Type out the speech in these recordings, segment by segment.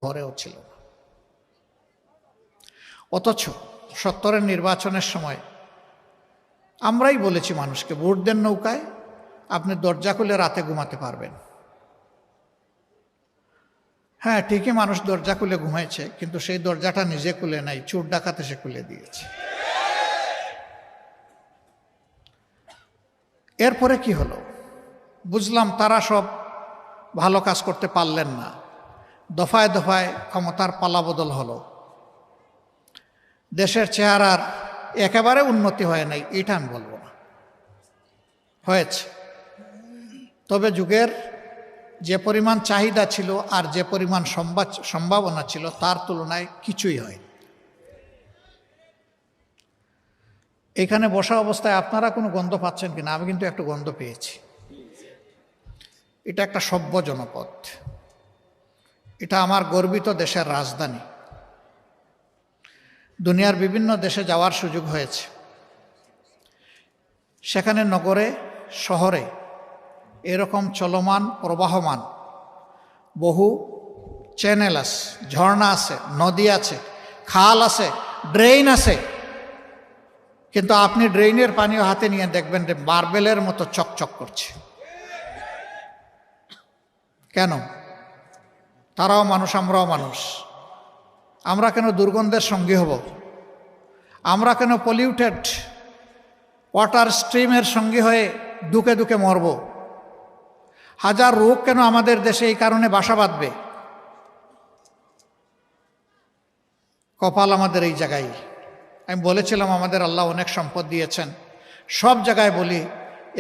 ঘরেও ছিল না। অথচ 70-এর নির্বাচনের সময় আমরাই বলেছি মানুষকে, ভোট দেন নৌকায়, আপনি দরজা খুলে রাতে ঘুমাতে পারবেন। হ্যাঁ, ঠিকই মানুষ দরজা খুলে ঘুমাইছে, কিন্তু সেই দরজাটা নিজে খুলে নাই, চোর ডাকাত এসে খুলে দিয়েছে। এরপরে কি হলো বুঝলাম, তারা সব ভালো কাজ করতে পারলেন না। দফায় দফায় ক্ষমতার পালাবদল হলো। দেশের চেহারার একেবারে উন্নতি হয় নাই এটা আমি বলবো না, হয়েছে। তবে যুগের যে পরিমাণ চাহিদা ছিল আর যে পরিমাণ সম্ভাবনা ছিল তার তুলনায় কিছুই হয়। এখানে বসা অবস্থায় আপনারা কোনো গন্ধ পাচ্ছেন কিনা? আমি কিন্তু একটু গন্ধ পেয়েছি। এটা একটা সভ্য জনপদ, এটা আমার গর্বিত দেশের রাজধানী। দুনিয়ার বিভিন্ন দেশে যাওয়ার সুযোগ হয়েছে। সেখানে নগরে শহরে এরকম চলমান প্রবাহমান বহু চ্যানেল আছে, ঝর্ণা আছে, নদী আছে, খাল আছে, ড্রেন আছে। কিন্তু আপনি ড্রেনের পানিও হাতে নিয়ে দেখবেন যে মার্বেলের মতো চকচক করছে। কেন? তারাও মানুষ, আমরাও মানুষ। আমরা কেন দুর্গন্ধের সঙ্গী হব? আমরা কেন পলিউটেড ওয়াটার স্ট্রিমের সঙ্গী হয়ে দুকে দুকে মরব? হাজার রোগ কেন আমাদের দেশে এই কারণে বাসা বাঁধবে? কপাল আমাদের এই জায়গায়। আমি বলেছিলাম আমাদের আল্লাহ অনেক সম্পদ দিয়েছেন, সব জায়গায় বলি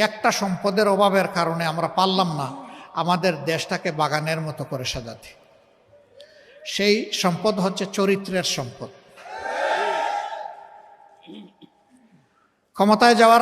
একটা সম্পদের অভাবের কারণে আমরা পারলাম না আমাদের দেশটাকে বাগানের মতো করে সাজাতে। সেই সম্পদ হচ্ছে চরিত্রের সম্পদ। ক্ষমতায় যাওয়ার